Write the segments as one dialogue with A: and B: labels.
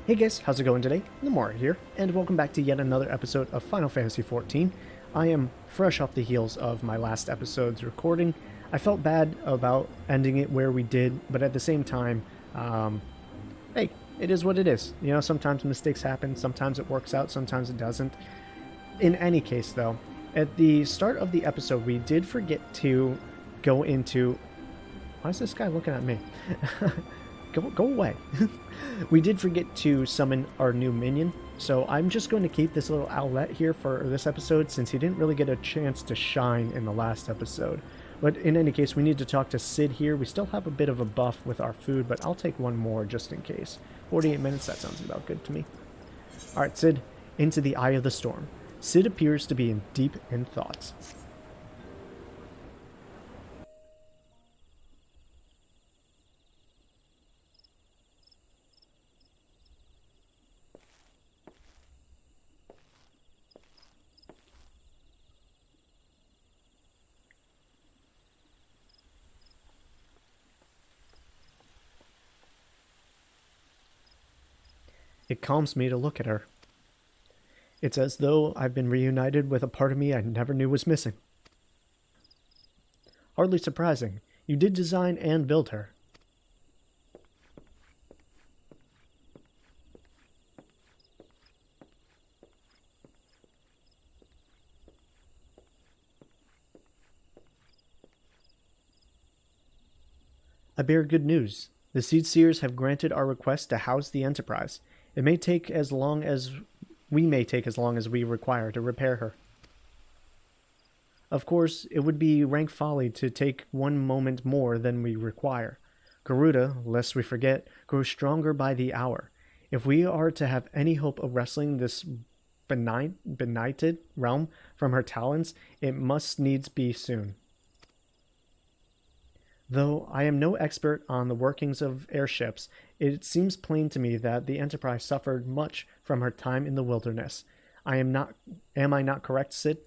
A: Hey guys, how's it going today? Lamoura here, and welcome back to yet another episode of Final Fantasy XIV. I am fresh off the heels of my last episode's recording. I felt bad about ending it where we did, but at the same time, hey, it is what it is. You know, sometimes mistakes happen, sometimes it works out, sometimes it doesn't. In any case, though, at the start of the episode, we did forget to go into... Why is this guy looking at me? Go away. We did forget to summon our new minion, so I'm just going to keep this little owlet here for this episode since he didn't really get a chance to shine in the last episode. But in any case, we need to talk to Sid here. We still have a bit of a buff with our food, but I'll take one more just in case. 48 minutes, that sounds about good to me. Alright, Sid, into the eye of the storm. Sid appears to be deep in thoughts. It calms me to look at her. It's as though I've been reunited with a part of me I never knew was missing. Hardly surprising. You did design and build her. I bear good news. The Seed Seers have granted our request to house the Enterprise. It may take as long as we require to repair her. Of course, it would be rank folly to take one moment more than we require. Garuda, lest we forget, grows stronger by the hour. If we are to have any hope of wresting this benighted realm from her talons, it must needs be soon. Though I am no expert on the workings of airships, it seems plain to me that the Enterprise suffered much from her time in the wilderness. Am I not correct, Sid?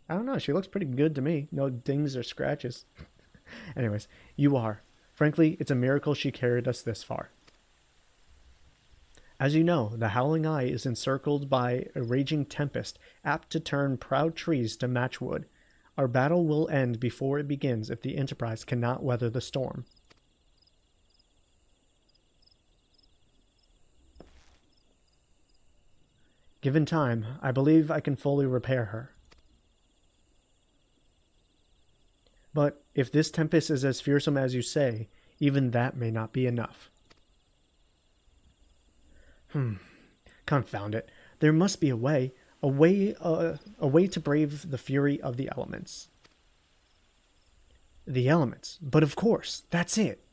A: I don't know, she looks pretty good to me. No dings or scratches. Anyways, you are. Frankly, it's a miracle she carried us this far. As you know, the Howling Eye is encircled by a raging tempest, apt to turn proud trees to matchwood. Our battle will end before it begins if the Enterprise cannot weather the storm. Given time, I believe I can fully repair her. But if this tempest is as fearsome as you say, even that may not be enough. Confound it. There must be a way to brave the fury of the elements. The elements, but of course, that's it.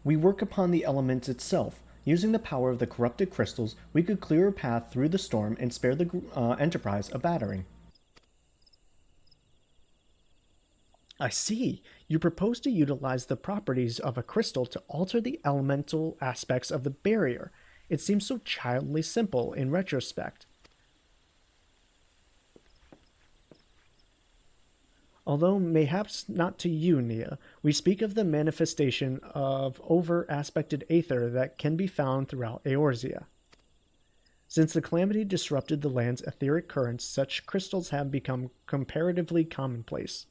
A: We work upon the elements itself. Using the power of the corrupted crystals, we could clear a path through the storm and spare the Enterprise a battering. I see. You propose to utilize the properties of a crystal to alter the elemental aspects of the barrier. It seems so childishly simple in retrospect. Although mayhaps not to you, Nia, we speak of the manifestation of over-aspected aether that can be found throughout Eorzea. Since the calamity disrupted the land's etheric currents, such crystals have become comparatively commonplace,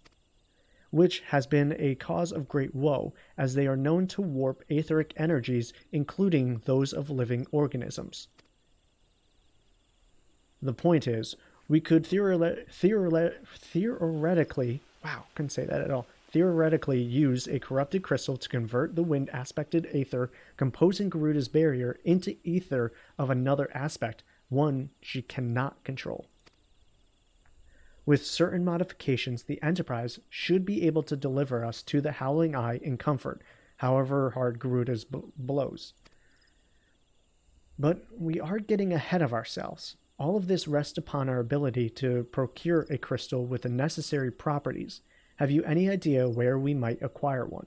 A: which has been a cause of great woe, as they are known to warp etheric energies, including those of living organisms. The point is, we could theoretically use a corrupted crystal to convert the wind-aspected aether composing Garuda's barrier into ether of another aspect, one she cannot control. With certain modifications, the Enterprise should be able to deliver us to the Howling Eye in comfort, however hard Garuda's blows. But we are getting ahead of ourselves. All of this rests upon our ability to procure a crystal with the necessary properties. Have you any idea where we might acquire one?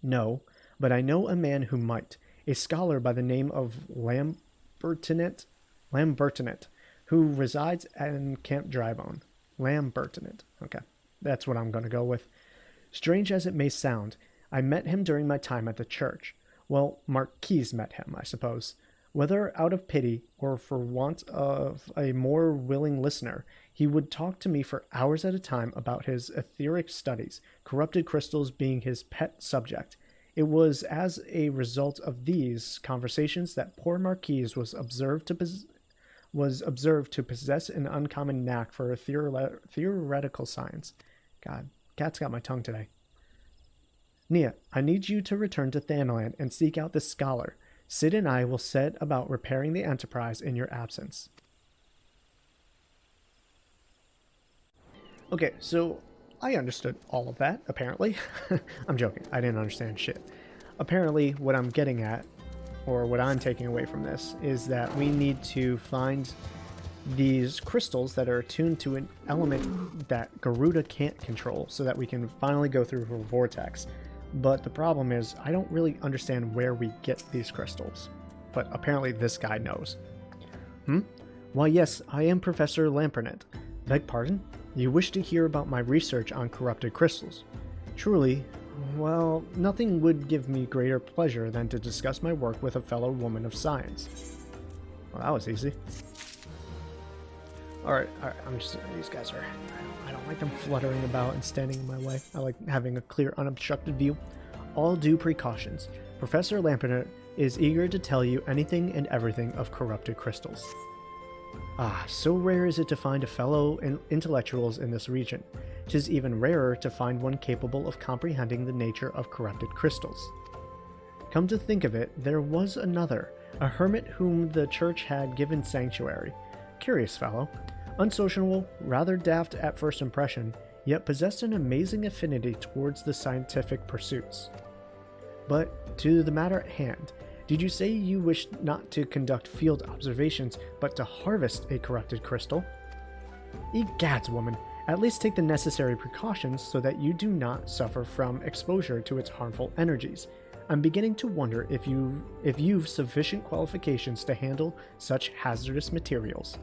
A: No, but I know a man who might, a scholar by the name of Lambertinet, who resides in Camp Drybone. Lambertinet. Okay, that's what I'm going to go with. Strange as it may sound, I met him during my time at the church. Well, Marquise met him, I suppose. Whether out of pity or for want of a more willing listener, he would talk to me for hours at a time about his etheric studies, corrupted crystals being his pet subject. It was as a result of these conversations that poor Marquise was observed to possess an uncommon knack for theoretical science. God, cat's got my tongue today. Nia, I need you to return to Thanland and seek out this scholar. Sid and I will set about repairing the Enterprise in your absence. Okay, so I understood all of that, apparently. I'm joking. I didn't understand shit. Apparently, what I'm getting at, or what I'm taking away from this, is that we need to find these crystals that are attuned to an element that Garuda can't control so that we can finally go through her vortex. But the problem is, I don't really understand where we get these crystals. But apparently this guy knows. Why yes, I am Professor Lampernet. Beg pardon? You wish to hear about my research on corrupted crystals. Truly, well, nothing would give me greater pleasure than to discuss my work with a fellow woman of science. Well, that was easy. Alright, these guys are, I don't like them fluttering about and standing in my way. I like having a clear, unobstructed view. All due precautions. Professor Lampernet is eager to tell you anything and everything of corrupted crystals. Ah, so rare is it to find a fellow intellectuals in this region. 'Tis even rarer to find one capable of comprehending the nature of corrupted crystals. Come to think of it, there was another, a hermit whom the church had given sanctuary. Curious fellow. Unsociable, rather daft at first impression, yet possessed an amazing affinity towards the scientific pursuits. But to the matter at hand, did you say you wished not to conduct field observations, but to harvest a corrupted crystal? Egads, woman, at least take the necessary precautions so that you do not suffer from exposure to its harmful energies. I'm beginning to wonder if you've sufficient qualifications to handle such hazardous materials.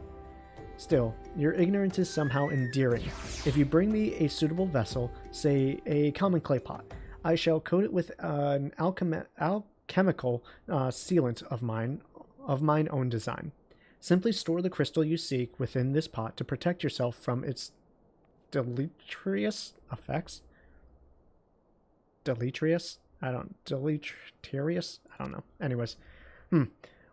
A: Still, your ignorance is somehow endearing. If you bring me a suitable vessel, say a common clay pot, I shall coat it with an alchemical sealant of mine own design. Simply store the crystal you seek within this pot to protect yourself from its deleterious effects. Deleterious? Deleterious? I don't know. Anyways.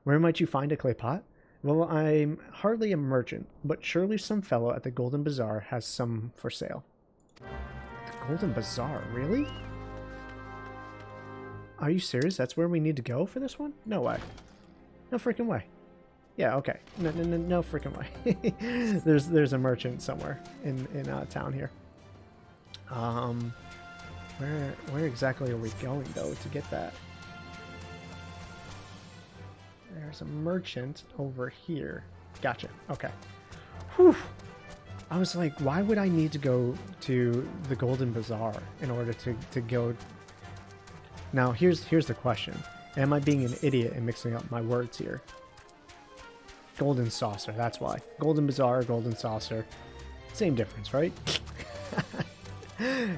A: Where might you find a clay pot? Well, I'm hardly a merchant, but surely some fellow at the Golden Bazaar has some for sale. The Golden Bazaar? Really? Are you serious? That's where we need to go for this one? No way. No freaking way. Yeah, okay. No freaking way. there's a merchant somewhere in town here. Where exactly are we going though to get that? There's a merchant over here. Gotcha. Okay. Whew. I was like, why would I need to go to the Golden Bazaar in order to go? Now, here's the question. Am I being an idiot and mixing up my words here? Golden Saucer, that's why. Golden Bazaar, Golden Saucer. Same difference, right?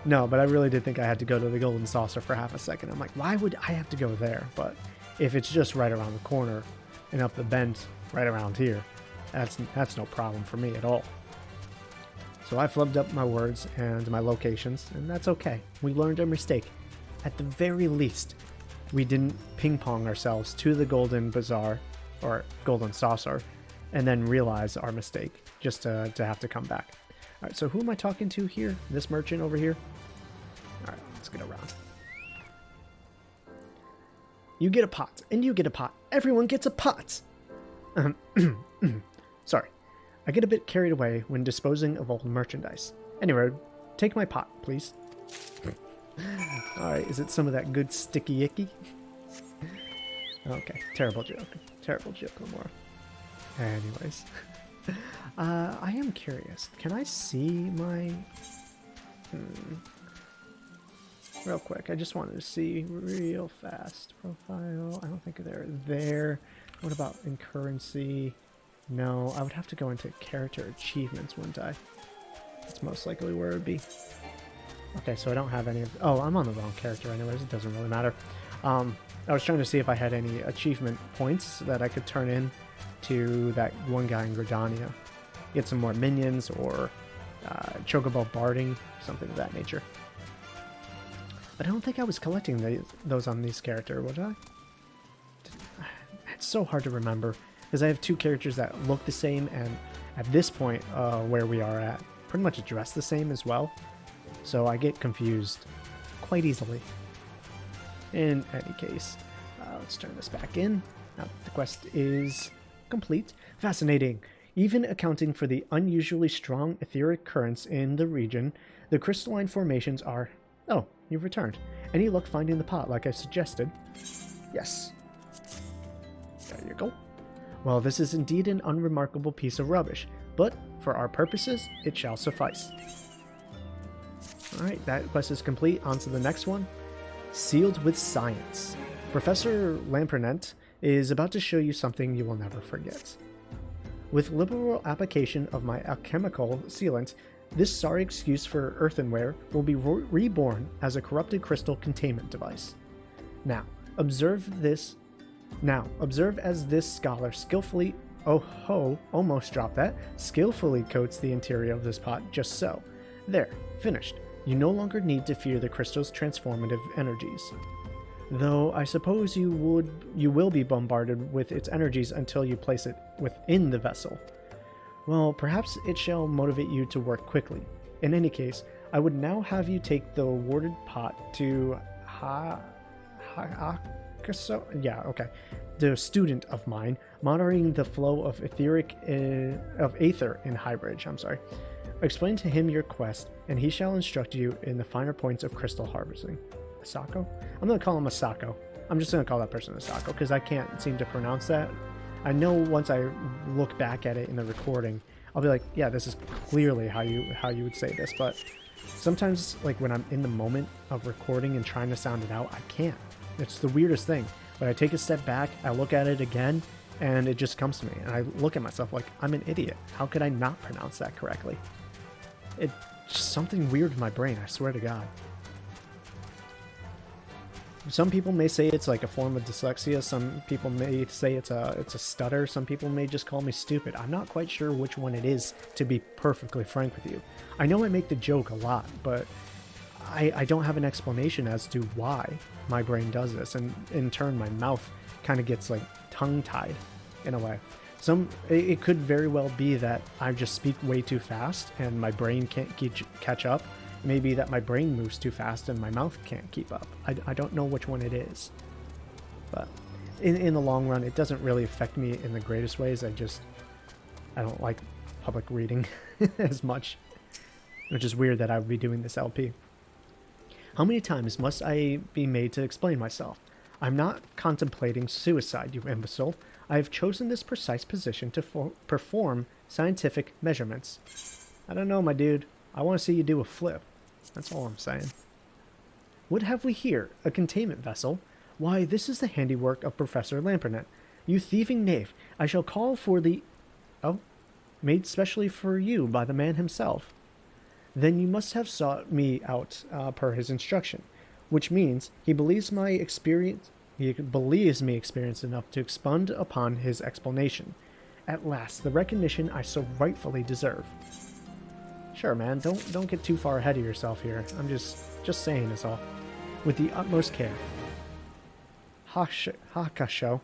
A: No, but I really did think I had to go to the Golden Saucer for half a second. I'm like, why would I have to go there? But if it's just right around the corner and up the bend right around here, that's no problem for me at all. So I flubbed up my words and my locations, and that's okay. We learned our mistake. At the very least, we didn't ping-pong ourselves to the Golden Bazaar, or Golden Saucer, and then realize our mistake, just to have to come back. Alright, so who am I talking to here? This merchant over here? Alright, let's get around. You get a pot, and you get a pot. Everyone gets a pot! Sorry. I get a bit carried away when disposing of old merchandise. Anyway, take my pot, please. Alright, is it some of that good sticky icky? Okay, terrible joke. Terrible joke, Lamoura. Anyways. I am curious. Can I see my... Real quick, I just wanted to see real fast. Profile, I don't think they're there. What about in currency? No, I would have to go into character achievements, wouldn't I? That's most likely where it would be. Okay, so I don't have any of... Oh, I'm on the wrong character anyways. It doesn't really matter. I was trying to see if I had any achievement points that I could turn in to that one guy in Gridania. Get some more minions or chocobo barding, something of that nature. But I don't think I was collecting those on these characters, was I? It's so hard to remember because I have two characters that look the same and at this point where we are at pretty much dress the same as well. So I get confused quite easily. In any case, let's turn this back in. Now the quest is complete. Fascinating. Even accounting for the unusually strong etheric currents in the region, the crystalline formations are... Oh, you've returned. Any luck finding the pot like I suggested? Yes. There you go. Well, this is indeed an unremarkable piece of rubbish, but for our purposes, it shall suffice. Alright, that quest is complete. On to the next one. Sealed with Science. Professor Lampernet is about to show you something you will never forget. With liberal application of my alchemical sealant, this sorry excuse for earthenware will be reborn as a corrupted crystal containment device. Now, observe as this scholar skillfully, almost dropped that, skillfully coats the interior of this pot just so. There, finished. You no longer need to fear the crystal's transformative energies. Though I suppose you will be bombarded with its energies until you place it within the vessel. Well, perhaps it shall motivate you to work quickly. In any case, I would now have you take the warded pot to the student of mine, monitoring the flow of aether in Highbridge. Explain to him your quest, and he shall instruct you in the finer points of crystal harvesting. Asako? I'm going to call him Asako. I'm just going to call that person Asako, because I can't seem to pronounce that. I know once I look back at it in the recording, I'll be like, yeah, this is clearly how you would say this, but sometimes, like, when I'm in the moment of recording and trying to sound it out, I can't. It's the weirdest thing. But I take a step back, I look at it again, and it just comes to me, and I look at myself like, I'm an idiot. How could I not pronounce that correctly? It's just something weird in my brain, I swear to God. Some people may say it's like a form of dyslexia, some people may say it's a stutter, some people may just call me stupid. I'm not quite sure which one it is, to be perfectly frank with you. I know I make the joke a lot, but I don't have an explanation as to why my brain does this, and in turn my mouth kind of gets like tongue-tied in a way. It could very well be that I just speak way too fast and my brain can't catch up. Maybe that my brain moves too fast and my mouth can't keep up. I don't know which one it is. But in the long run, it doesn't really affect me in the greatest ways. I don't like public reading as much, which is weird that I would be doing this LP. How many times must I be made to explain myself? I'm not contemplating suicide, you imbecile. I have chosen this precise position to perform scientific measurements. I don't know, my dude. I want to see you do a flip. That's all I'm saying. What have we here? A containment vessel? Why, this is the handiwork of Professor Lampernet. You thieving knave, I shall call for the... Oh, made specially for you by the man himself. Then you must have sought me out per his instruction, which means he believes me experienced enough to expound upon his explanation. At last, the recognition I so rightfully deserve. Sure, man, don't get too far ahead of yourself here. I'm just saying is all. With the utmost care. Hakasho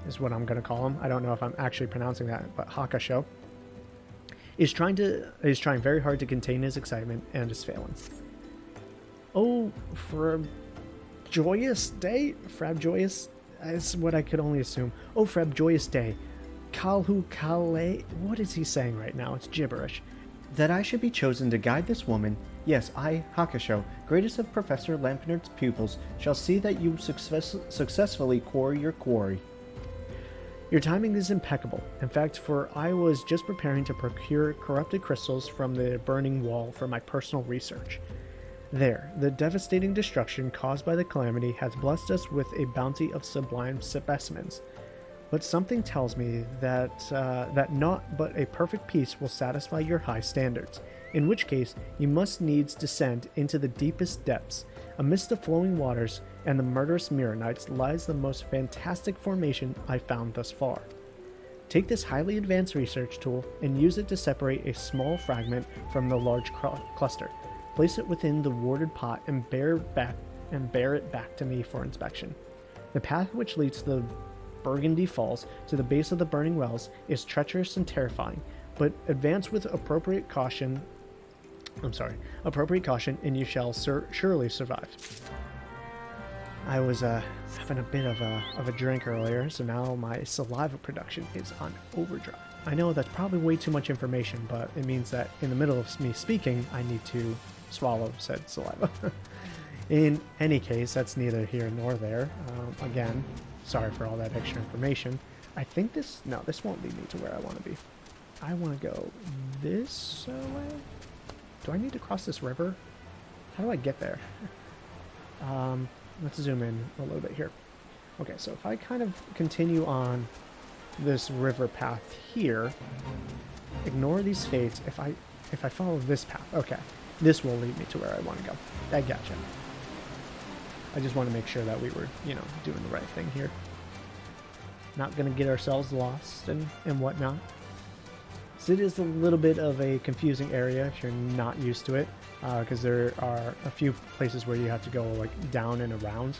A: is what I'm going to call him. I don't know if I'm actually pronouncing that, but Hakasho is trying very hard to contain his excitement and is failing. Oh, for a joyous day? Frab joyous? That's what I could only assume. Oh, Frab joyous day. Kalhu Kale. What is he saying right now? It's gibberish. That I should be chosen to guide this woman, yes, I, Hakasho, greatest of Professor Lampernet's pupils, shall see that you successfully quarry your quarry. Your timing is impeccable. In fact, for I was just preparing to procure corrupted crystals from the burning wall for my personal research. There, the devastating destruction caused by the calamity has blessed us with a bounty of sublime specimens. but something tells me that not but a perfect peace will satisfy your high standards, in which case you must needs descend into the deepest depths. Amidst the flowing waters and the murderous mirror knights lies the most fantastic formation I found thus far. Take this highly advanced research tool and use it to separate a small fragment from the large cluster. Place it within the warded pot and bear it back to me for inspection. The path which leads to the Burgundy Falls to the base of the burning wells is treacherous and terrifying, but advance with appropriate caution, and you shall surely survive. I was having a bit of a drink earlier, so now my saliva production is on overdrive. I know that's probably way too much information, but it means that in the middle of me speaking, I need to swallow said saliva. In any case, that's neither here nor there. Again, sorry for all that extra information. I think this won't lead me to where I want to be. I want to go this way. Do I need to cross this river? How do I get there? Let's zoom in a little bit here. Okay, so if I kind of continue on this river path here, ignore these fates. If I follow this path, okay, this will lead me to where I want to go. I gotcha. I just want to make sure that we were, doing the right thing here. Not going to get ourselves lost and whatnot. So it is a little bit of a confusing area if you're not used to it, because there are a few places where you have to go like down and around.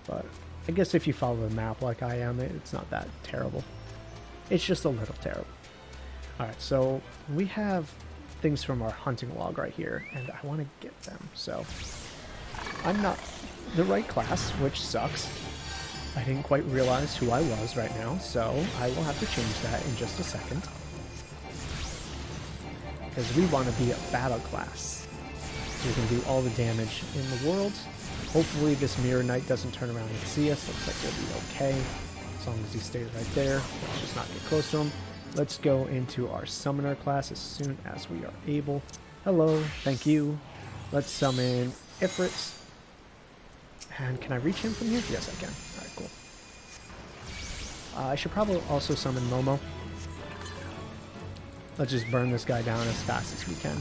A: But I guess if you follow the map like I am, it's not that terrible. It's just a little terrible. Alright, so we have things from our hunting log right here, and I want to get them. So I'm not the right class, which sucks. I didn't quite realize who I was right now, so I will have to change that in just a second. Because we want to be a battle class. So we can do all the damage in the world. Hopefully this Mirror Knight doesn't turn around and see us. Looks like we'll be okay. As long as he stays right there. Let's just not get close to him. Let's go into our Summoner class as soon as we are able. Hello, thank you. Let's summon Ifrits. And can I reach him from here? Yes, I can. Alright, cool. I should probably also summon Momo. Let's just burn this guy down as fast as we can.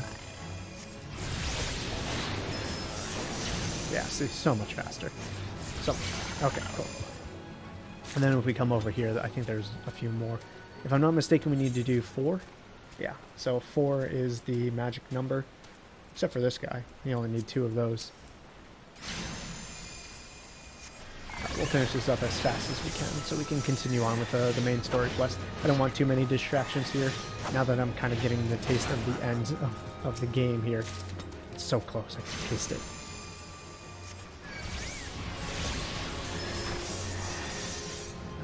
A: Yeah, see, so much faster. So much faster. Okay, cool. And then if we come over here, I think there's a few more. If I'm not mistaken, we need to do 4. Yeah, so 4 is the magic number. Except for this guy. You only need 2 of those. Right, we'll finish this up as fast as we can so we can continue on with the main story quest. I don't want too many distractions here. Now that I'm kind of getting the taste of the end of the game here. It's so close, I can taste it.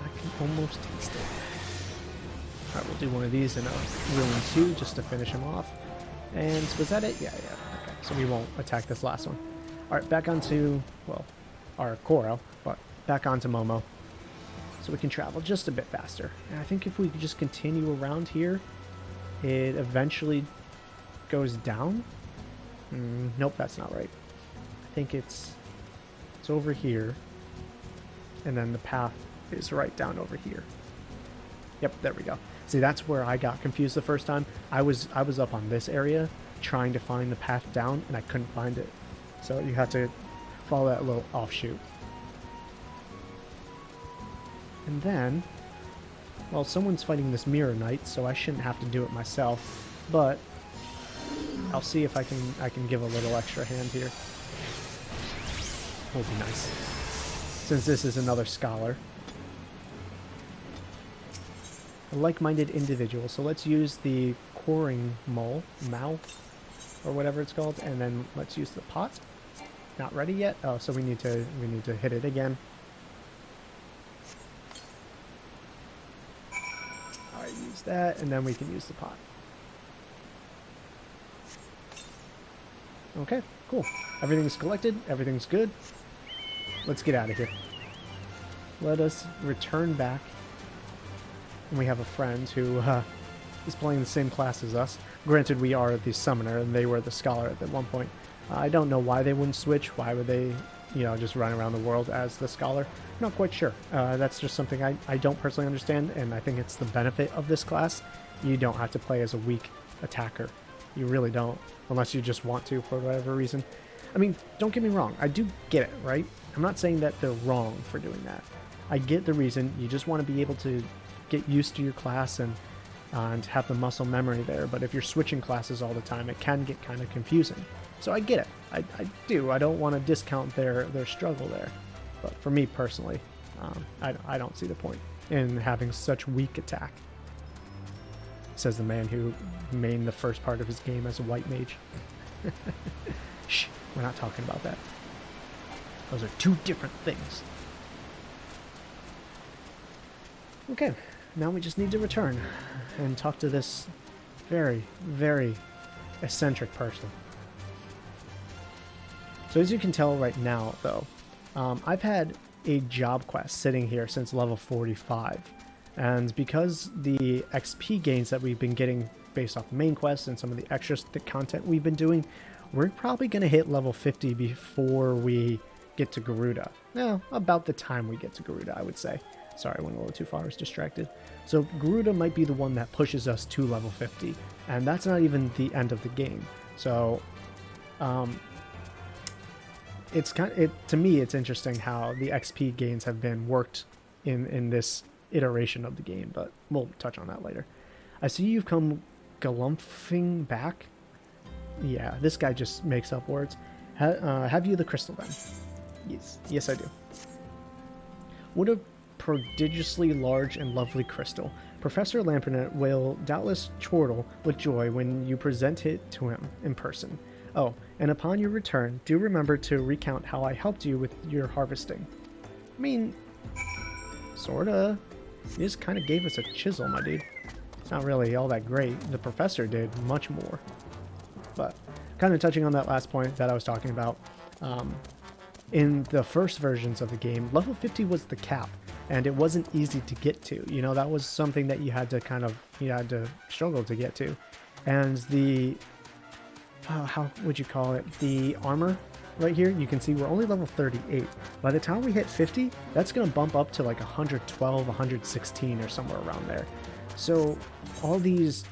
A: I can almost taste it. Alright, we'll do one of these in a Ruin 2 just to finish him off. And was that it? Yeah. Okay, so we won't attack this last one. Alright, back onto, well, our Koro, but back onto Momo. So we can travel just a bit faster. And I think if we could just continue around here, it eventually goes down. Nope, that's not right. I think it's over here. And then the path is right down over here. Yep, there we go. See, that's where I got confused the first time. I was up on this area trying to find the path down, and I couldn't find it. So you have to follow that little offshoot. And then, well, someone's fighting this Mirror Knight, so I shouldn't have to do it myself. But I'll see if I can give a little extra hand here. Will be nice. Since this is another scholar. A like-minded individual. So let's use the coring mole, or whatever it's called, and then let's use the pot. Not ready yet. Oh, so we need to hit it again. Alright, use that, and then we can use the pot. Okay, cool. Everything's collected, everything's good. Let's get out of here. Let us return back. And we have a friend who is playing the same class as us. Granted, we are the summoner and they were the scholar at one point. I don't know why they wouldn't switch. Why would they just run around the world as the scholar. Not quite sure. That's just something I don't personally understand, and I think it's the benefit of this class. You don't have to play as a weak attacker. You really don't, unless you just want to for whatever reason. I mean, don't get me wrong, I do get it, right? I'm not saying that they're wrong for doing that. I get the reason. You just want to be able to get used to your class and have the muscle memory there, but if you're switching classes all the time, it can get kind of confusing. So I get it. I do. I don't want to discount their struggle there. But for me personally, I don't see the point in having such weak attack. Says the man who mained the first part of his game as a white mage. Shh, we're not talking about that. Those are two different things. Okay, now we just need to return and talk to this very, very eccentric person. So as you can tell right now, though, I've had a job quest sitting here since level 45. And because the XP gains that we've been getting based off the main quest and some of the extra content we've been doing, we're probably going to hit level 50 before we get to Garuda. No, about the time we get to Garuda, I would say. Sorry, I went a little too far, I was distracted. So Garuda might be the one that pushes us to level 50, and that's not even the end of the game. So, to me, it's interesting how the XP gains have been worked in this iteration of the game, but we'll touch on that later. I see you've come galumphing back. Yeah, this guy just makes up words. Have you the crystal then? Yes I do. What a prodigiously large and lovely crystal. Professor Lampernet will doubtless chortle with joy when you present it to him in person. Oh, and upon your return, do remember to recount how I helped you with your harvesting. I mean, sorta. You just kind of gave us a chisel, my dude. It's not really all that great. The professor did much more. But kind of touching on that last point that I was talking about, in the first versions of the game, level 50 was the cap, and it wasn't easy to get to. You know, that was something that you had to struggle to get to. And the, how would you call it? The armor right here, you can see we're only level 38. By the time we hit 50, that's going to bump up to like 112, 116 or somewhere around there. So all these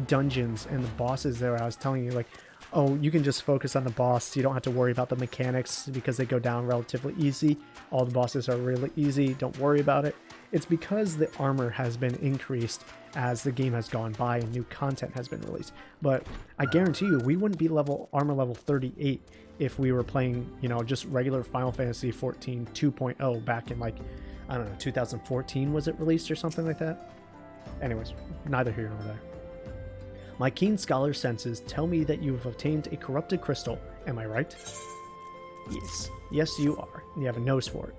A: dungeons and the bosses there, I was telling you, like, oh, you can just focus on the boss. You don't have to worry about the mechanics because they go down relatively easy. All the bosses are really easy. Don't worry about it. It's because the armor has been increased as the game has gone by and new content has been released. But I guarantee you, we wouldn't be armor level 38 if we were playing, just regular Final Fantasy XIV 2.0 back in, like, I don't know, 2014 was it released or something like that? Anyways, neither here nor there. My keen scholar senses tell me that you have obtained a corrupted crystal. Am I right? Yes. Yes, you are. You have a nose for it.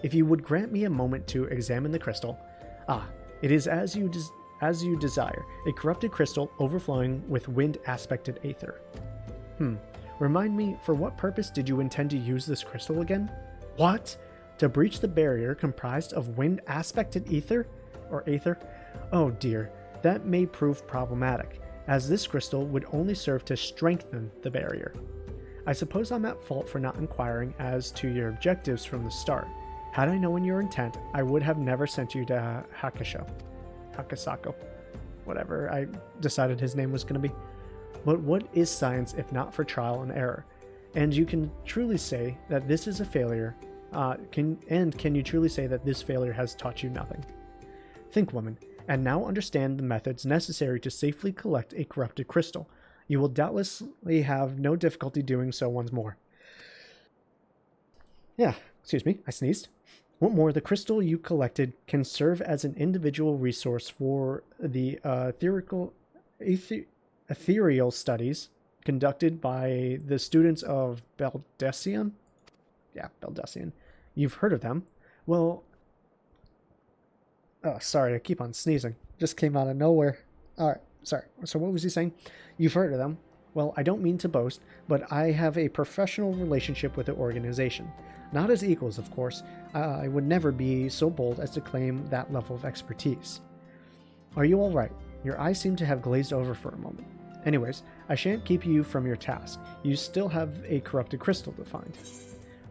A: If you would grant me a moment to examine the crystal. Ah, it is as you desire. A corrupted crystal overflowing with wind-aspected aether. Remind me, for what purpose did you intend to use this crystal again? What? To breach the barrier comprised of wind-aspected ether? Or aether? Oh dear, that may prove problematic, as this crystal would only serve to strengthen the barrier. I suppose I'm at fault for not inquiring as to your objectives from the start. Had I known your intent, I would have never sent you to Hakasako. Whatever I decided his name was going to be. But what is science if not for trial and error? And you can truly say that this is a failure. Can you truly say that this failure has taught you nothing? Think, woman, and now understand the methods necessary to safely collect a corrupted crystal. You will doubtlessly have no difficulty doing so once more. Yeah, excuse me, I sneezed. What more, the crystal you collected can serve as an individual resource for the ethereal studies conducted by the students of Beldesian. Yeah, Beldesian. You've heard of them. Well, oh, sorry, I keep on sneezing. Just came out of nowhere. Alright, sorry. So what was he saying? You've heard of them. Well, I don't mean to boast, but I have a professional relationship with the organization. Not as equals, of course. I would never be so bold as to claim that level of expertise. Are you all right? Your eyes seem to have glazed over for a moment. Anyways, I shan't keep you from your task. You still have a corrupted crystal to find.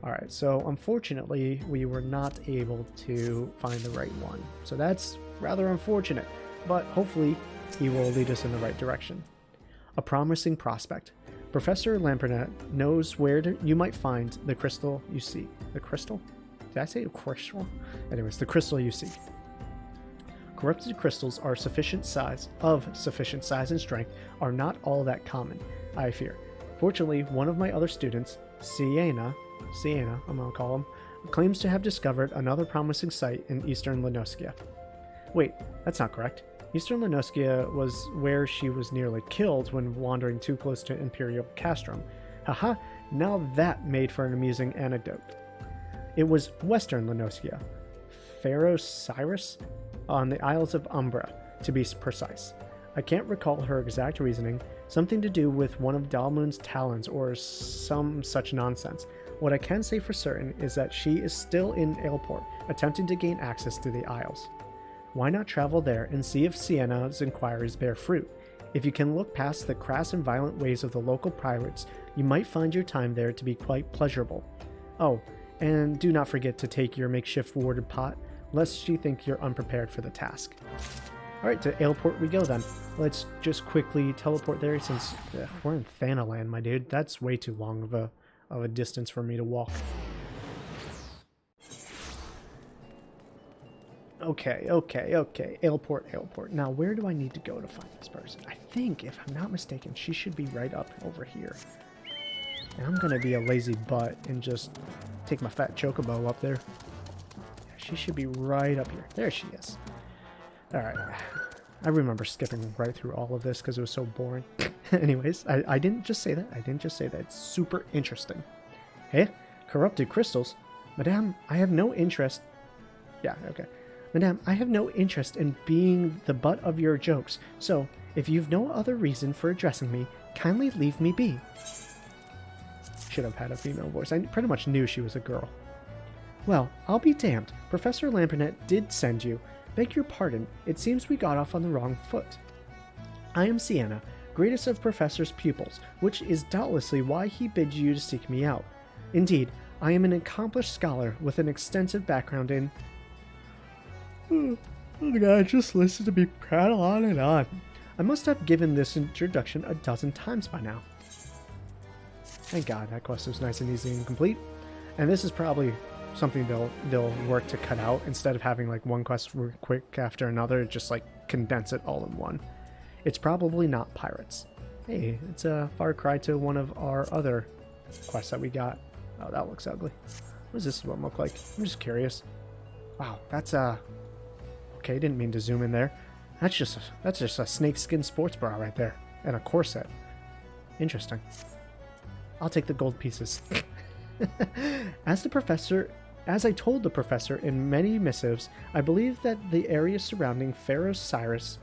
A: Alright, so unfortunately, we were not able to find the right one. So that's rather unfortunate, but hopefully he will lead us in the right direction. A promising prospect. Professor Lampernet knows where you might find the crystal you seek. The crystal? Did I say crystal? Anyways, the crystal you seek. Corrupted crystals are sufficient size and strength are not all that common, I fear. Fortunately, one of my other students, Sienna, I'm gonna call him, claims to have discovered another promising site in eastern Lenoskia. Wait, that's not correct. Eastern Lenoskia was where she was nearly killed when wandering too close to Imperial Castrum. Haha, now that made for an amusing anecdote. It was Western Lenoskia, Pharaoh Cyrus, on the Isles of Umbra, to be precise. I can't recall her exact reasoning, something to do with one of Dalmoon's talons or some such nonsense. What I can say for certain is that she is still in Aleport, attempting to gain access to the Isles. Why not travel there and see if Sienna's inquiries bear fruit? If you can look past the crass and violent ways of the local pirates, you might find your time there to be quite pleasurable. Oh, and do not forget to take your makeshift warded pot, lest she think you're unprepared for the task. Alright, to Aleport we go then. Let's just quickly teleport there since we're in Thanaland, my dude. That's way too long of a distance for me to walk. Okay. Aleport. Now, where do I need to go to find this person? I think, if I'm not mistaken, she should be right up over here. And I'm gonna be a lazy butt and just take my fat chocobo up there. She should be right up here. There she is. Alright. I remember skipping right through all of this because it was so boring. Anyways, I didn't just say that. It's super interesting. Hey, corrupted crystals? Madame, I have no interest... Yeah, okay. Madame, I have no interest in being the butt of your jokes, so if you've no other reason for addressing me, kindly leave me be. Should have had a female voice. I pretty much knew she was a girl. Well, I'll be damned. Professor Lampernet did send you. Beg your pardon, it seems we got off on the wrong foot. I am Sienna, greatest of Professor's pupils, which is doubtlessly why he bids you to seek me out. Indeed, I am an accomplished scholar with an extensive background in... Oh, the guy just listened to me prattle on and on. I must have given this introduction a dozen times by now. Thank God, that quest was nice and easy and complete. And this is probably something they'll work to cut out instead of having like one quest quick after another, just like condense it all in one. It's probably not pirates. Hey, it's a far cry to one of our other quests that we got. Oh, that looks ugly. What does this one look like? I'm just curious. Wow, that's okay, didn't mean to zoom in there. That's just a snakeskin sports bra right there and a corset. Interesting. I'll take the gold pieces. As I told the professor in many missives, I believe that the area surrounding Pharaoh Sirius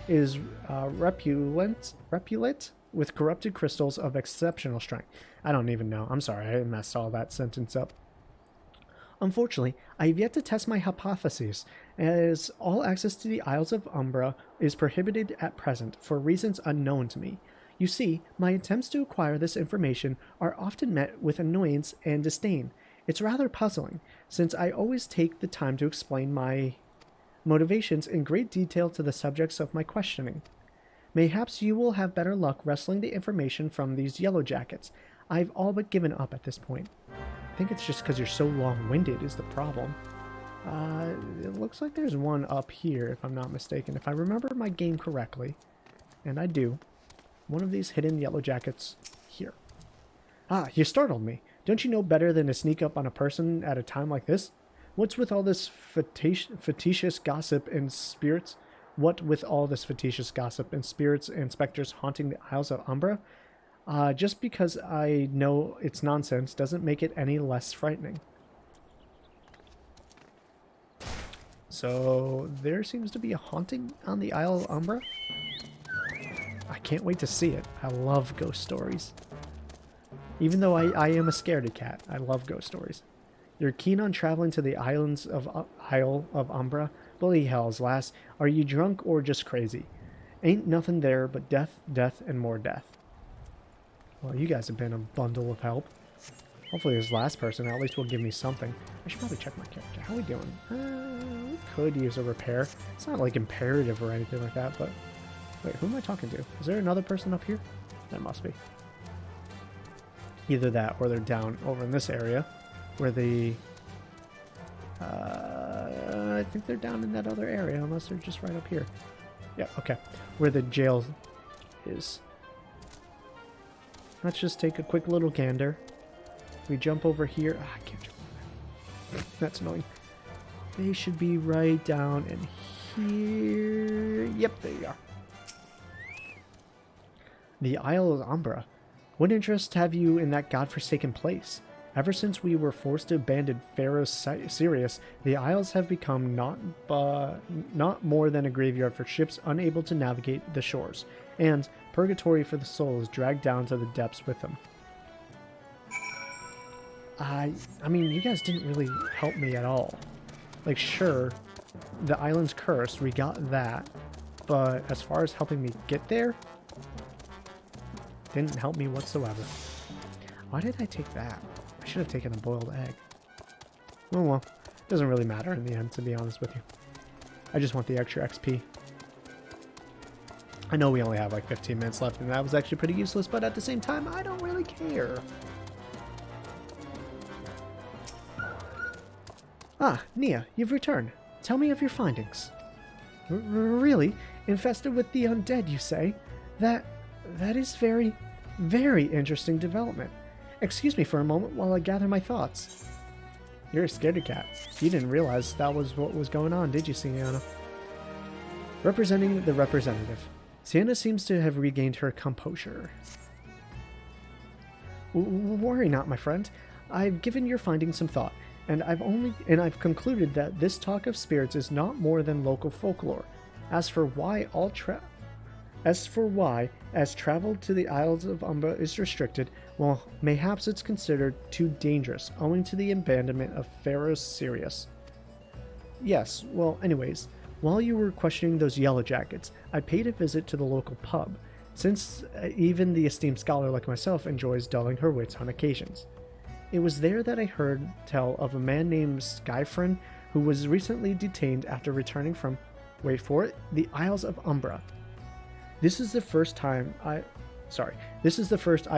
A: is repulent with corrupted crystals of exceptional strength. I don't even know. I'm sorry, I messed all that sentence up. Unfortunately, I have yet to test my hypotheses, as all access to the Isles of Umbra is prohibited at present for reasons unknown to me. You see, my attempts to acquire this information are often met with annoyance and disdain. It's rather puzzling, since I always take the time to explain my motivations in great detail to the subjects of my questioning. Mayhaps you will have better luck wresting the information from these yellow jackets. I've all but given up at this point. I think it's just because you're so long-winded is the problem. It looks like there's one up here, if I'm not mistaken. If I remember my game correctly, and I do, one of these hidden yellow jackets here. Ah, you startled me. Don't you know better than to sneak up on a person at a time like this? What's with all this facetious gossip and spirits? What with all this facetious gossip and spirits and specters haunting the Isles of Umbra? Just because I know it's nonsense doesn't make it any less frightening. So there seems to be a haunting on the Isle of Umbra. I can't wait to see it. I love ghost stories. Even though I am a scaredy cat, I love ghost stories. You're keen on traveling to the islands of Isle of Umbra? Bloody hells, lass. Are you drunk or just crazy? Ain't nothing there but death, death, and more death. Well, you guys have been a bundle of help. Hopefully this last person at least will give me something. I should probably check my character. How are we doing? We could use a repair. It's not like imperative or anything like that, but... Wait, who am I talking to? Is there another person up here? There must be. Either that or they're down over in this area where the... I think they're down in that other area unless they're just right up here. Yeah, okay. Where the jail is. Let's just take a quick little gander. We jump over here. I can't jump over there. That's annoying. They should be right down in here. Yep, there you are. The Isle of Umbra. What interest have you in that godforsaken place? Ever since we were forced to abandon Pharaoh Sirius, the Isles have become not more than a graveyard for ships unable to navigate the shores, and purgatory for the souls dragged down to the depths with them. I mean, you guys didn't really help me at all. Like, sure, the island's cursed, we got that, but as far as helping me get there, didn't help me whatsoever. Why did I take that? I should have taken a boiled egg. Oh well, doesn't really matter in the end, to be honest with you. I just want the extra XP. I know we only have like 15 minutes left, and that was actually pretty useless, but at the same time, I don't really care. Ah, Nia, you've returned. Tell me of your findings. Really? Infested with the undead, you say? That is very, very interesting development. Excuse me for a moment while I gather my thoughts. You're a scaredy cat. You didn't realize that was what was going on, did you, Sienna? Representing the representative. Sienna seems to have regained her composure. Worry not, my friend. I've given your findings some thought, and I've concluded that this talk of spirits is not more than local folklore. As for why travel to the Isles of Umbra is restricted, well, mayhaps it's considered too dangerous, owing to the abandonment of Pharaoh Sirius. Yes, well, anyways, while you were questioning those yellow jackets, I paid a visit to the local pub, since even the esteemed scholar like myself enjoys dulling her wits on occasions. It was there that I heard tell of a man named Skyfrin who was recently detained after returning from, wait for it, the Isles of Umbra. This is the first I've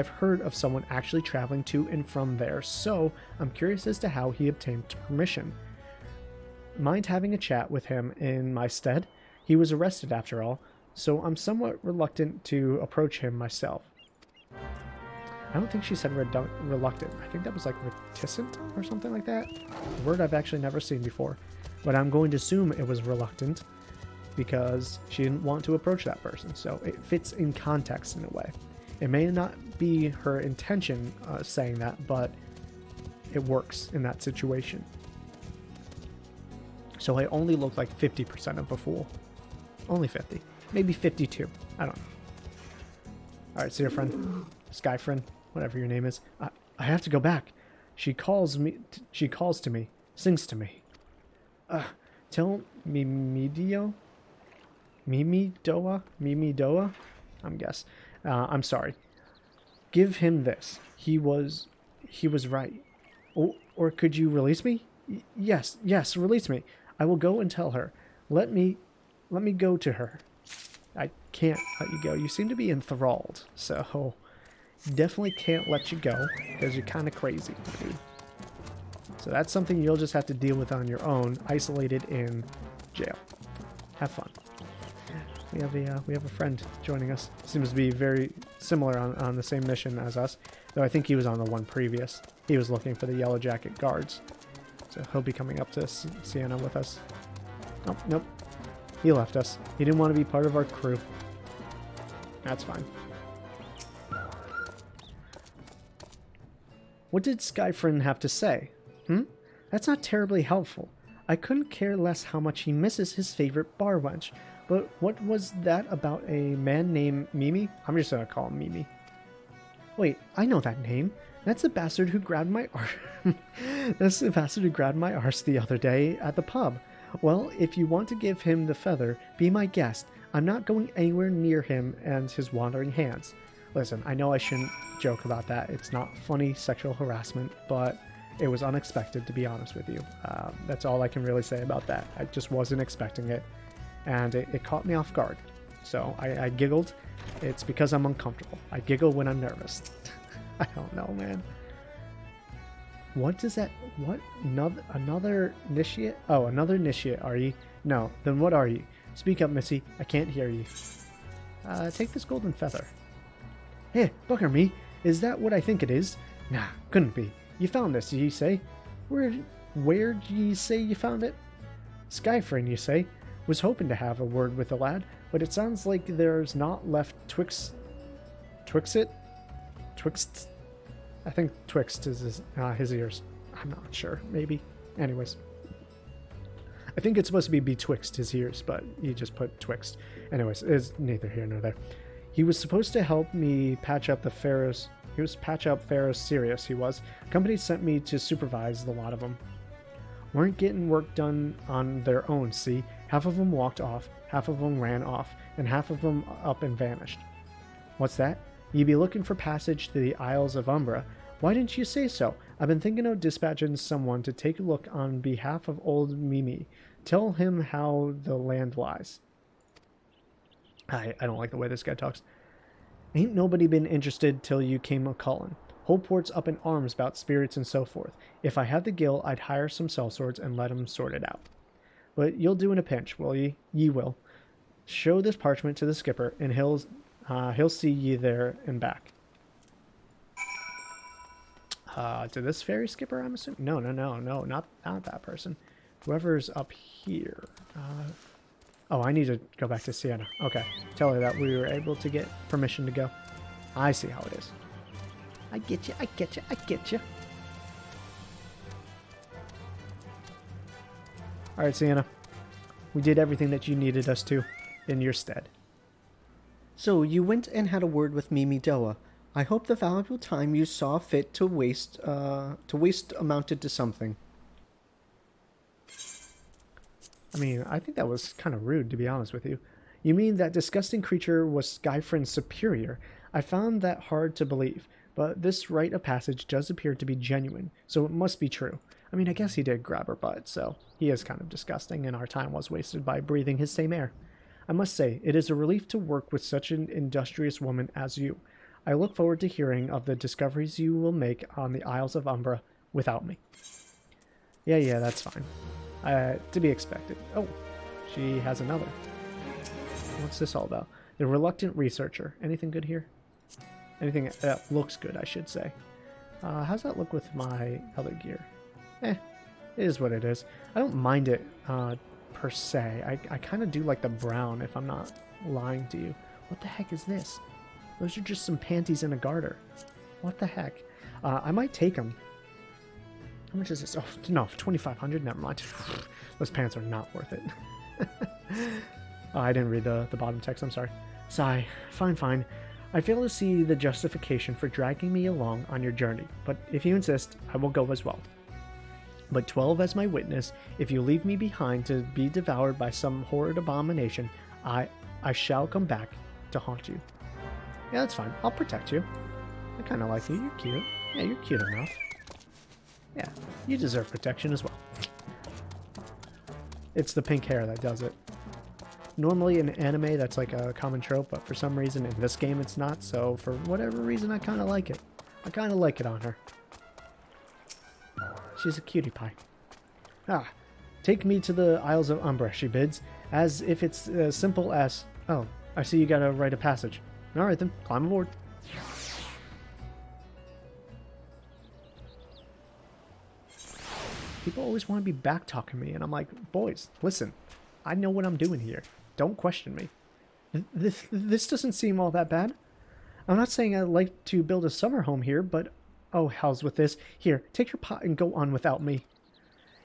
A: heard of someone actually traveling to and from there, so I'm curious as to how he obtained permission. Mind having a chat with him in my stead? He was arrested after all, so I'm somewhat reluctant to approach him myself. I don't think she said reluctant. I think that was like reticent or something like that. A word I've actually never seen before, but I'm going to assume it was reluctant, because she didn't want to approach that person, so it fits in context in a way. It may not be her intention saying that, but it works in that situation. So I only look like 50% of a fool. Only 50. Maybe 52. I don't know. Alright, see your friend. Sky friend. Whatever your name is. I have to go back. She calls to me. Sings to me. Tell Mimidio? Mimidoa? I'm sorry. Give him this. He was right. Or could you release me? Yes, release me. I will go and tell her. Let me go to her. I can't let you go. You seem to be enthralled, so definitely can't let you go because you're kind of crazy, dude. So that's something you'll just have to deal with on your own, isolated in jail. Have fun. We have a friend joining us. Seems to be very similar on the same mission as us, though I think he was on the one previous. He was looking for the Yellow Jacket guards, so he'll be coming up to Sienna with us. Oh, nope. He left us. He didn't want to be part of our crew. That's fine. What did Skyfrin have to say? That's not terribly helpful. I couldn't care less how much he misses his favorite bar wench. But what was that about a man named Mimi? I'm just gonna call him Mimi. Wait, I know that name. That's the bastard who grabbed my That's the bastard who grabbed my arse the other day at the pub. Well, if you want to give him the feather, be my guest. I'm not going anywhere near him and his wandering hands. Listen, I know I shouldn't joke about that. It's not funny sexual harassment, but it was unexpected, to be honest with you. That's all I can really say about that. I just wasn't expecting it, and it caught me off guard. So I giggled. It's because I'm uncomfortable. I giggle when I'm nervous. I don't know, man. What does that... What? Another initiate? Oh, another initiate, are you? No. Then what are you? Speak up, Missy. I can't hear you. Take this golden feather. Hey, bugger me. Is that what I think it is? Nah, couldn't be. You found this, ye say? Where'd ye say you found it? Skyfrin, you say? Was hoping to have a word with the lad, but it sounds like there's not left Twixt it? Twixt? I think Twixt is his ears. I'm not sure. Maybe. Anyways. I think it's supposed to be betwixt his ears, but you just put Twixt. Anyways, it's neither here nor there. He was supposed to help me patch up the Pharaoh's... He was patch up Pharaoh's Sirius, he was. Company sent me to supervise the lot of them. Weren't getting work done on their own, see? Half of them walked off, half of them ran off, and half of them up and vanished. What's that? Ye be looking for passage to the Isles of Umbra. Why didn't you say so? I've been thinking of dispatching someone to take a look on behalf of old Mimi. Tell him how the land lies. I don't like the way this guy talks. Ain't nobody been interested till you came a-callin'. Whole port's up in arms about spirits and so forth. If I had the gil, I'd hire some sellswords and let 'em sort it out. But you'll do in a pinch, will ye? Ye will. Show this parchment to the skipper, and he'll see ye there and back. To this ferry skipper, I'm assuming? No, not that person. Whoever's up here. Oh, I need to go back to Sienna. Okay. Tell her that we were able to get permission to go. I see how it is. I get you. Alright, Sienna. We did everything that you needed us to in your stead.
B: So, you went and had a word with Mimi Doa. I hope the valuable time you saw fit to waste amounted to something.
A: I mean, I think that was kind of rude, to be honest with you. You mean that disgusting creature was Skyfriend's superior? I found that hard to believe, but this rite of passage does appear to be genuine, so it must be true. I mean, I guess he did grab her butt, so he is kind of disgusting, and our time was wasted by breathing his same air. I must say, it is a relief to work with such an industrious woman as you. I look forward to hearing of the discoveries you will make on the Isles of Umbra without me. Yeah, that's fine. To be expected. Oh, she has another. What's this all about? The reluctant researcher. Anything good here? Anything that looks good, I should say. How's that look with my other gear? It is what it is. I don't mind it per se. I kind of do like the brown, if I'm not lying to you. What the heck is this? Those are just some panties and a garter. What the heck? I might take them. How much is this? Oh, no, 2,500? Never mind. Those pants are not worth it. Oh, I didn't read the bottom text. I'm sorry. Sigh. Fine. I fail to see the justification for dragging me along on your journey, but if you insist, I will go as well. But 12 as my witness, if you leave me behind to be devoured by some horrid abomination, I shall come back to haunt you. Yeah, that's fine. I'll protect you. I kind of like you. You're cute. Yeah, you're cute enough. Yeah, you deserve protection as well. It's the pink hair that does it. Normally in anime, that's like a common trope, but for some reason in this game it's not, so for whatever reason I kind of like it. I kind of like it on her. She's a cutie pie. Take me to the Isles of Umbra, she bids, as if it's as simple as, oh, I see you got a rite of passage. Alright then, climb aboard. People always want to be back-talking me, and I'm like, boys, listen, I know what I'm doing here. Don't question me. This doesn't seem all that bad. I'm not saying I'd like to build a summer home here, but oh, hell's with this. Here, take your pot and go on without me.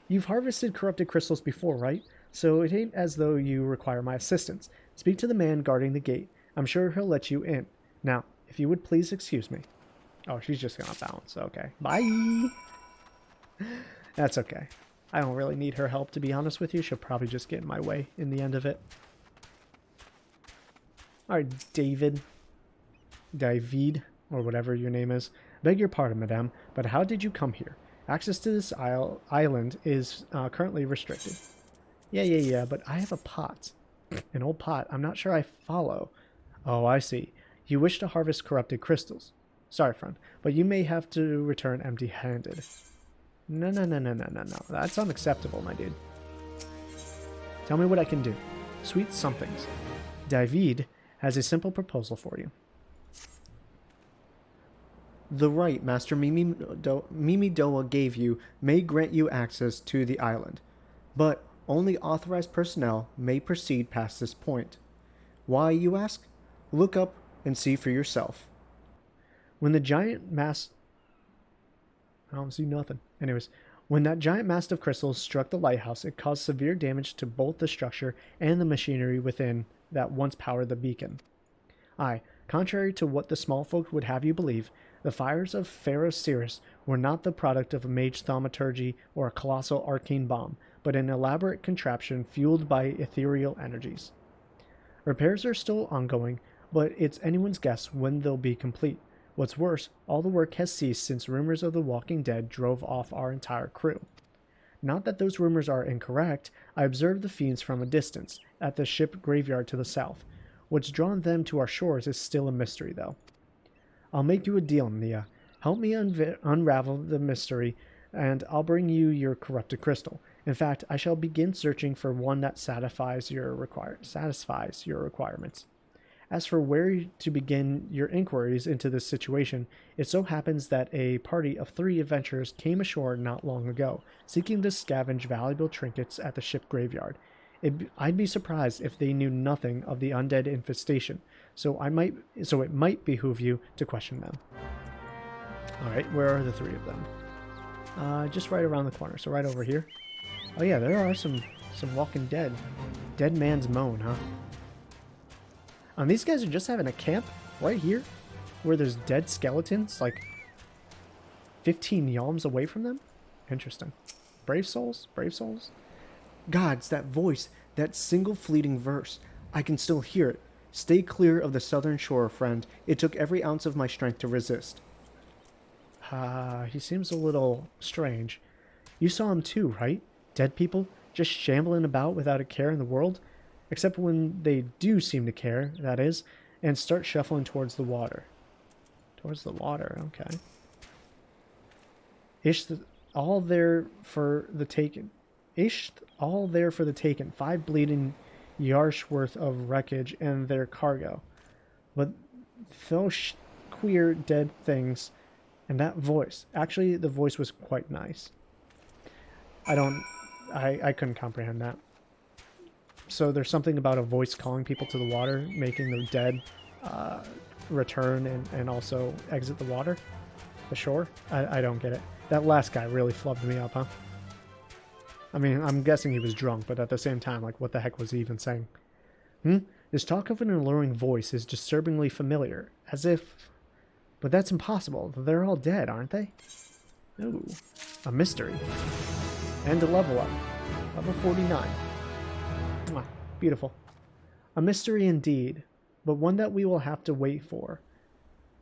A: You've harvested corrupted crystals before, right? So it ain't as though you require my assistance. Speak to the man guarding the gate. I'm sure he'll let you in. Now, if you would please excuse me. Oh, she's just gonna bounce. Okay. Bye! That's okay. I don't really need her help, to be honest with you. She'll probably just get in my way in the end of it. Alright, David. David, or whatever your name is. Beg your pardon, madame, but how did you come here? Access to this island is currently restricted. Yeah, but I have a pot. An old pot. I'm not sure I follow. Oh, I see. You wish to harvest corrupted crystals. Sorry, friend, but you may have to return empty-handed. No. That's unacceptable, my dude. Tell me what I can do. Sweet somethings. David has a simple proposal for you.
B: The right Master Mimi Doa gave you may grant you access to the island, but only authorized personnel may proceed past this point. Why, you ask? Look up and see for yourself.
A: When the giant mass... I don't see nothing. Anyways, when that giant mass of crystals struck the lighthouse, it caused severe damage to both the structure and the machinery within that once powered the beacon. Aye, contrary to what the small folk would have you believe, the fires of Pharaoh Cirrus were not the product of a mage thaumaturgy or a colossal arcane bomb, but an elaborate contraption fueled by ethereal energies. Repairs are still ongoing, but it's anyone's guess when they'll be complete. What's worse, all the work has ceased since rumors of the Walking Dead drove off our entire crew. Not that those rumors are incorrect, I observed the fiends from a distance, at the ship graveyard to the south. What's drawn them to our shores is still a mystery, though. I'll make you a deal, Nia. Help me unravel the mystery, and I'll bring you your corrupted crystal. In fact, I shall begin searching for one that satisfies your requirements. As for where to begin your inquiries into this situation, it so happens that a party of 3 adventurers came ashore not long ago, seeking to scavenge valuable trinkets at the ship graveyard. I'd be surprised if they knew nothing of the undead infestation, so it might behoove you to question them. Alright, where are the 3 of them? Just right around the corner, so right over here. Oh yeah, there are some Walking Dead. Dead Man's Moan, huh? These guys are just having a camp right here, where there's dead skeletons, like 15 yalms away from them? Interesting. Brave souls? Brave souls?
B: Gods, that voice, that single fleeting verse. I can still hear it. Stay clear of the southern shore, friend. It took every ounce of my strength to resist.
A: He seems a little strange. You saw him too, right? Dead people, just shambling about without a care in the world? Except when they do seem to care, that is, and start shuffling towards the water. Towards the water, okay. All there for the taking. 5 bleeding yarsh worth of wreckage and their cargo. But those queer dead things, and that voice. Actually, the voice was quite nice. I couldn't comprehend that. So there's something about a voice calling people to the water, making the dead return and also exit the water, the shore. I don't get it. That last guy really flubbed me up, huh? I mean, I'm guessing he was drunk, but at the same time, like, what the heck was he even saying? This talk of an alluring voice is disturbingly familiar, as if... But that's impossible. They're all dead, aren't they? Ooh, a mystery. And a level up. Level 49. Mwah, beautiful. A mystery indeed, but one that we will have to wait for.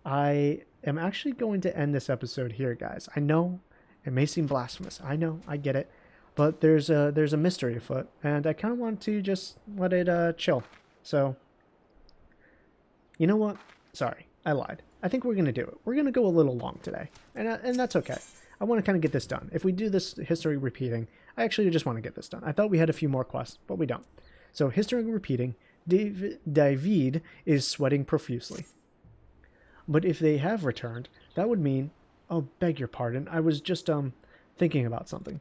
A: I am actually going to end this episode here, guys. I know it may seem blasphemous. I know, I get it. But there's a mystery afoot, and I kind of want to just let it chill. So, you know what? Sorry, I lied. I think we're going to do it. We're going to go a little long today, and that's okay. I want to kind of get this done. If we do this history repeating, I actually just want to get this done. I thought we had a few more quests, but we don't. So, history repeating, David is sweating profusely. But if they have returned, that would mean... Oh, beg your pardon. I was just, thinking about something.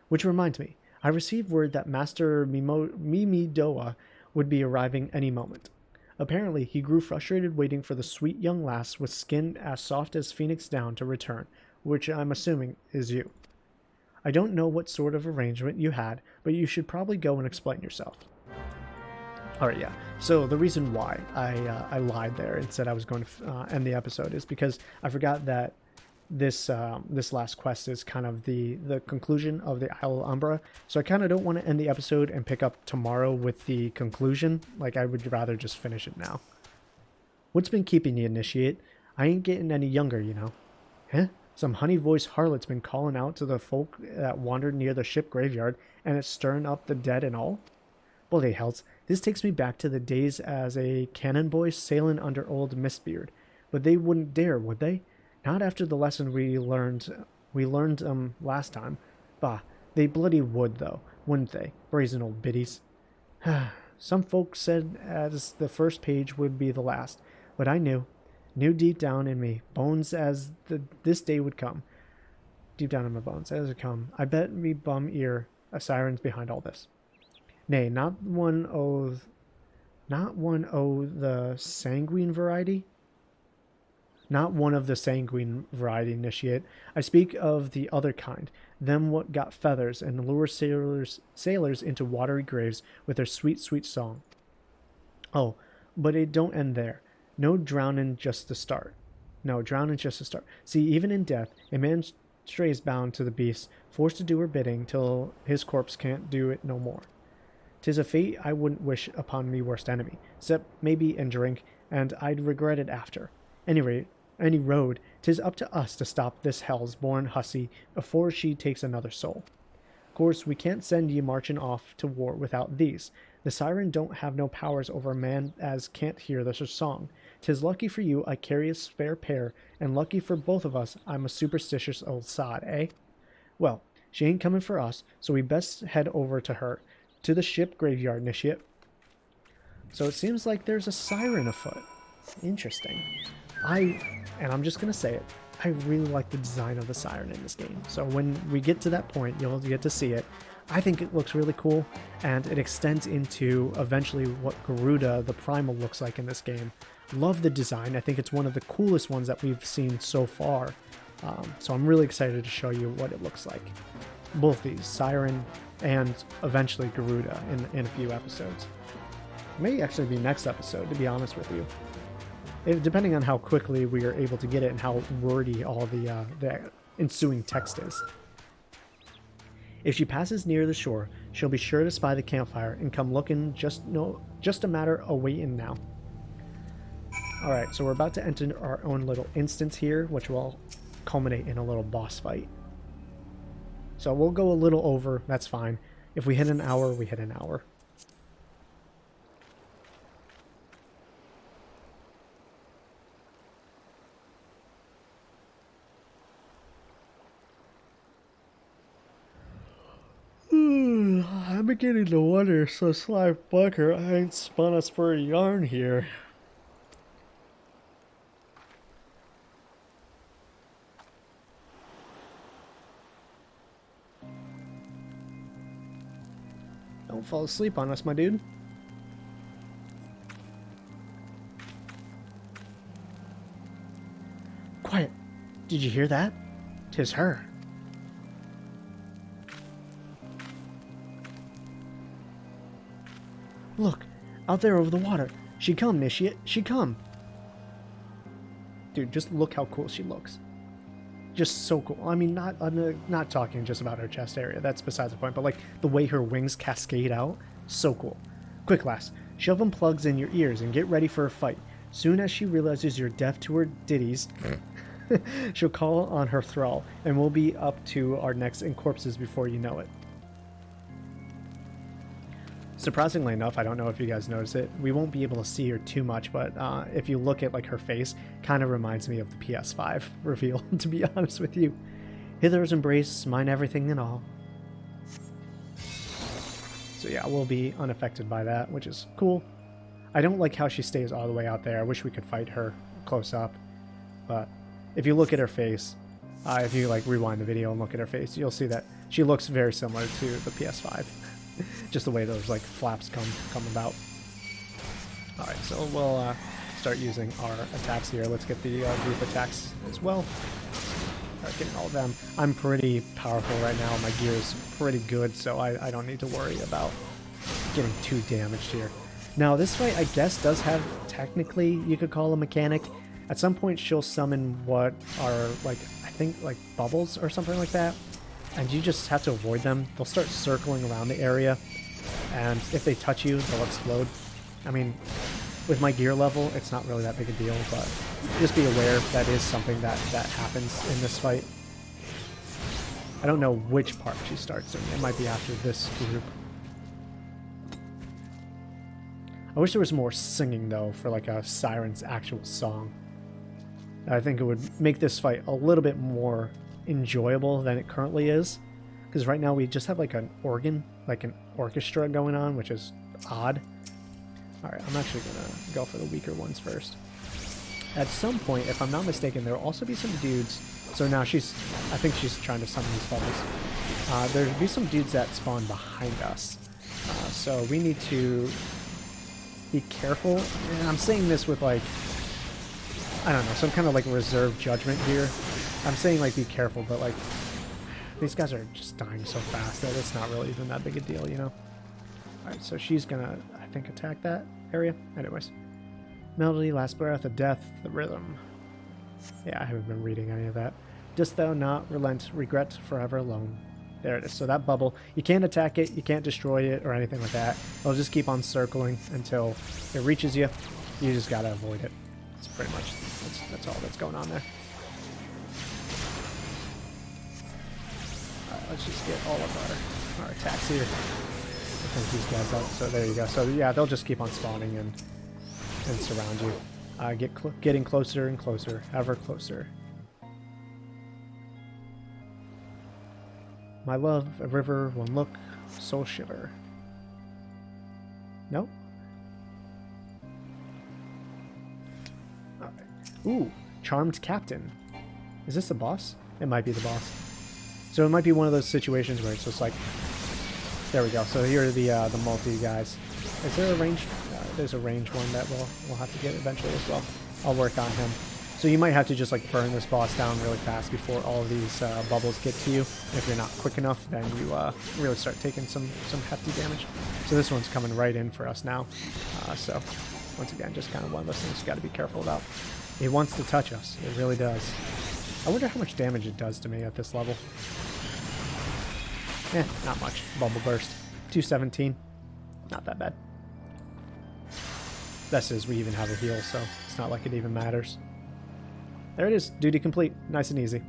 A: Which reminds me, I received word that Master Mimi Doa would be arriving any moment. Apparently, he grew frustrated waiting for the sweet young lass with skin as soft as phoenix down to return, which I'm assuming is you. I don't know what sort of arrangement you had, but you should probably go and explain yourself. Alright, yeah. So the reason why I lied there and said I was going to end the episode is because I forgot that this last quest is kind of the conclusion of the Isle of Umbra. So I kind of don't want to end the episode and pick up tomorrow with the conclusion. Like, I would rather just finish it now. What's been keeping you, Initiate? I ain't getting any younger, you know. Huh? Some honey-voiced harlot's been calling out to the folk that wandered near the ship graveyard, and it's stirring up the dead and all? Bloody hells, this takes me back to the days as a cannon boy sailing under old Mistbeard. But they wouldn't dare, would they? Not after the lesson we learned last time. Bah, they bloody would, though, wouldn't they? Brazen old biddies. Some folks said as the first page would be the last, but I knew deep down in me, bones as this day would come. Deep down in my bones, as it come, I bet me bum ear a siren's behind all this. Nay, not one o' the sanguine variety. Not one of the sanguine variety, Initiate. I speak of the other kind, them what got feathers and lure sailors into watery graves with their sweet, sweet song. Oh, but it don't end there. No drowning just to start. See, even in death, a man strays bound to the beast, forced to do her bidding till his corpse can't do it no more. 'Tis a fate I wouldn't wish upon me worst enemy, except maybe in drink, and I'd regret it after. Any road, 'tis up to us to stop this hell's born hussy afore she takes another soul. Of course, we can't send ye marching off to war without these. The siren don't have no powers over a man as can't hear the song. 'Tis lucky for you I carry a spare pair, and lucky for both of us I'm a superstitious old sod, eh? Well, she ain't coming for us, so we best head over to her, to the ship graveyard, Initiate. So it seems like there's a siren afoot. Interesting. And I'm just going to say it, I really like the design of the siren in this game. So when we get to that point, you'll get to see it. I think it looks really cool, and it extends into eventually what Garuda, the primal, looks like in this game. Love the design. I think it's one of the coolest ones that we've seen so far. So I'm really excited to show you what it looks like. Both these, Siren and eventually Garuda in a few episodes. It may actually be next episode, to be honest with you. Depending on how quickly we are able to get it and how wordy all the ensuing text is. If she passes near the shore, she'll be sure to spy the campfire and come looking. Just a matter of waiting now. Alright, so we're about to enter our own little instance here, which will culminate in a little boss fight. So we'll go a little over, that's fine. If we hit an hour, we hit an hour. I'm beginning to wonder, so Sly Bunker, I ain't spun us for a yarn here. Don't fall asleep on us, my dude. Quiet. Did you hear that? 'Tis her. Look, out there over the water. She come, Initiate. She come. Dude, just look how cool she looks. Just so cool. I mean, I'm not talking just about her chest area. That's besides the point. But like the way her wings cascade out, so cool. Quick, lass. Shove them plugs in your ears and get ready for a fight. Soon as she realizes you're deaf to her ditties, she'll call on her thrall, and we'll be up to our necks in corpses before you know it. Surprisingly enough, I don't know if you guys notice it, we won't be able to see her too much, but if you look at like her face, kind of reminds me of the PS5 reveal, to be honest with you. Hither's embrace, mine everything and all. So yeah, we'll be unaffected by that, which is cool. I don't like how she stays all the way out there. I wish we could fight her close up, but if you look at her face, if you like rewind the video and look at her face, you'll see that she looks very similar to the PS5. Just the way those like flaps come about. Alright, so we'll start using our attacks here. Let's get the group attacks as well. Start getting all of them. I'm pretty powerful right now. My gear is pretty good, so I don't need to worry about getting too damaged here. Now this fight, I guess, does have, technically, you could call a mechanic. At some point she'll summon what are, like, I think, like bubbles or something like that. And you just have to avoid them. They'll start circling around the area, and if they touch you, they'll explode. I mean, with my gear level, it's not really that big a deal, but just be aware that is something that happens in this fight. I don't know which part she starts in. It might be after this group. I wish there was more singing, though, for like a siren's actual song. I think it would make this fight a little bit more enjoyable than it currently is. Because right now we just have like an organ, like an orchestra going on, which is odd. Alright, I'm actually going to go for the weaker ones first. At some point, if I'm not mistaken, there will also be some dudes. So now I think she's trying to summon these bubbles. There'll be some dudes that spawn behind us. So we need to be careful. And I'm saying this with like, I don't know, some kind of like reserved judgment here. I'm saying like be careful, but like these guys are just dying so fast that it's not really even that big a deal, you know? Alright, so she's gonna, I think, attack that area. Anyways. Melody, last breath of death, the rhythm. Yeah, I haven't been reading any of that. Dost thou not relent, regret forever alone. There it is. So that bubble, you can't attack it, you can't destroy it or anything like that. It'll just keep on circling until it reaches you. You just gotta avoid it. It's pretty much, that's all that's going on there. Alright, let's just get all of our attacks here. Take these guys out. So there you go. So yeah, they'll just keep on spawning and surround you. Getting closer and closer, ever closer. My love, a river, one look, soul shiver. Nope. Alright. Ooh, charmed captain. Is this the boss? It might be the boss. So it might be one of those situations where it's just like, there we go. So here are the multi guys. Is there a range? There's a range one that we'll have to get eventually as well. I'll work on him. So you might have to just like burn this boss down really fast before all of these bubbles get to you. If you're not quick enough, then you really start taking some hefty damage. So this one's coming right in for us now. So once again, just kind of one of those things you got to be careful about. It wants to touch us. It really does. I wonder how much damage it does to me at this level. Not much. Bubble burst. 217. Not that bad. This is we even have a heal, so it's not like it even matters. There it is. Duty complete. Nice and easy.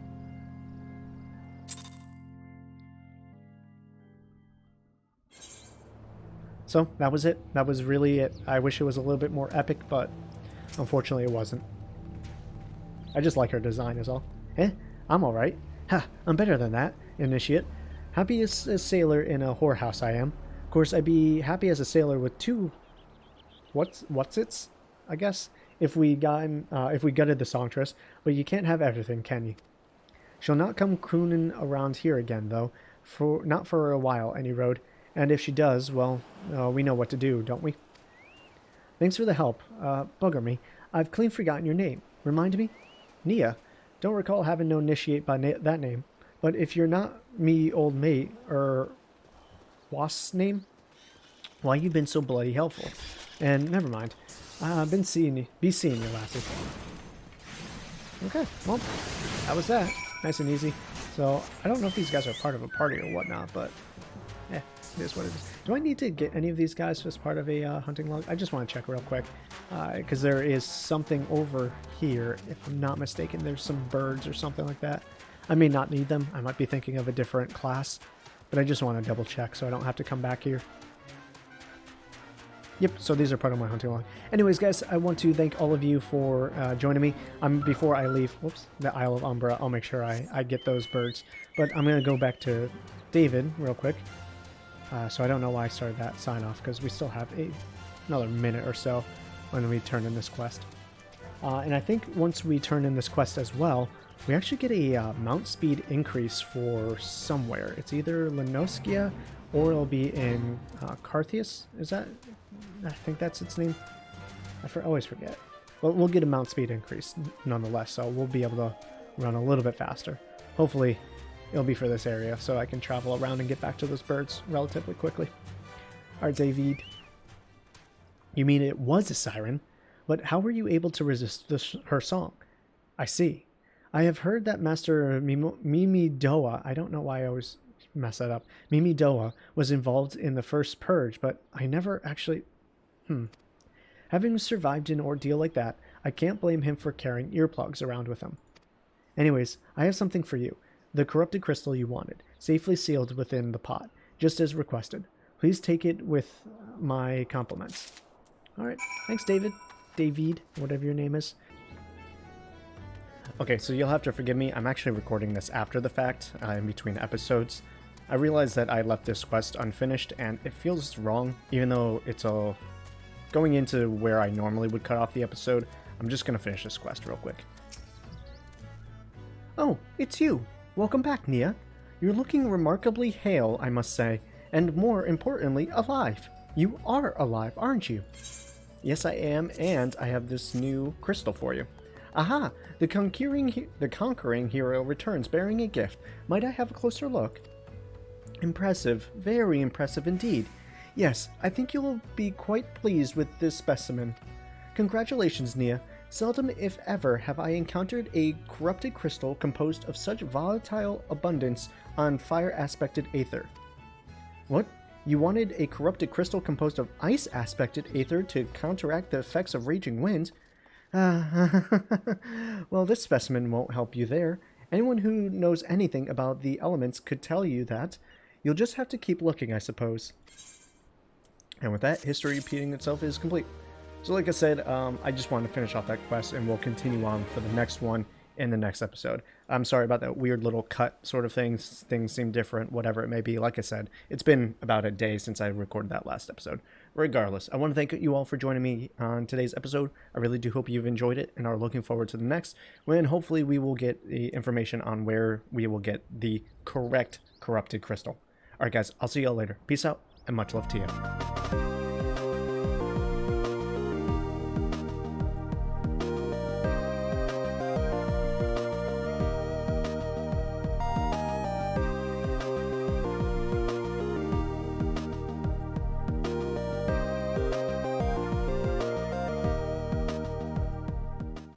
A: So that was it. That was really it. I wish it was a little bit more epic, but unfortunately it wasn't. I just like her design is all. I'm alright. Ha! I'm better than that, initiate. Happy as a sailor in a whorehouse I am. Of course, I'd be happy as a sailor with two... What's its? I guess if we gutted the songstress, but you can't have everything, can you? She'll not come crooning around here again, though, not for a while, any road. And if she does, well, we know what to do, don't we? Thanks for the help. Bugger me, I've clean forgotten your name. Remind me, Nia. Don't recall having no initiate by that name. But if you're not me, old mate, Wasp's name, why you been so bloody helpful? And never mind. I've been seeing you. Be seeing you, lassie. Okay, well, that was that. Nice and easy. So, I don't know if these guys are part of a party or whatnot, but it is what it is. Do I need to get any of these guys as part of a hunting log? I just want to check real quick. Because there is something over here. If I'm not mistaken, there's some birds or something like that. I may not need them. I might be thinking of a different class. But I just want to double check so I don't have to come back here. Yep, so these are part of my hunting log. Anyways, guys, I want to thank all of you for joining me. Before I leave, the Isle of Umbra, I'll make sure I get those birds. But I'm going to go back to David real quick. So I don't know why I started that sign-off, because we still have another minute or so when we turn in this quest. And I think once we turn in this quest as well, we actually get a mount speed increase for somewhere. It's either Lenoskia or it'll be in Carthius. Is that... I think that's its name. I always forget. Well, we'll get a mount speed increase nonetheless, so we'll be able to run a little bit faster. Hopefully, it'll be for this area, so I can travel around and get back to those birds relatively quickly. Alright, David. You mean it was a siren? But how were you able to resist her song? I see. I have heard that Master Mimi Doa, I don't know why I always mess that up, Mimi Doa was involved in the first purge, but I never actually... Having survived an ordeal like that, I can't blame him for carrying earplugs around with him. Anyways, I have something for you. The corrupted crystal you wanted, safely sealed within the pot, just as requested. Please take it with my compliments. Alright, thanks David, whatever your name is. Okay, so you'll have to forgive me, I'm actually recording this after the fact, in between episodes. I realized that I left this quest unfinished, and it feels wrong, even though it's all going into where I normally would cut off the episode. I'm just gonna finish this quest real quick. Oh, it's you! Welcome back, Nia. You're looking remarkably hale, I must say, and more importantly, alive. You are alive, aren't you? Yes, I am, and I have this new crystal for you. Aha! The conquering hero returns bearing a gift. Might I have a closer look? Impressive, very impressive indeed. Yes, I think you'll be quite pleased with this specimen. Congratulations, Nia. Seldom, if ever, have I encountered a corrupted crystal composed of such volatile abundance on fire-aspected aether. What? You wanted a corrupted crystal composed of ice-aspected aether to counteract the effects of raging winds? Well, this specimen won't help you there. Anyone who knows anything about the elements could tell you that. You'll just have to keep looking, I suppose. And with that, history repeating itself is complete. So like I said, I just wanted to finish off that quest, and we'll continue on for the next one in the next episode. I'm sorry about that weird little cut sort of thing. Things seem different, whatever it may be. Like I said, it's been about a day since I recorded that last episode. Regardless, I want to thank you all for joining me on today's episode. I really do hope you've enjoyed it and are looking forward to the next, when hopefully we will get the information on where we will get the correct corrupted crystal. Alright guys, I'll see you all later. Peace out, and much love to you.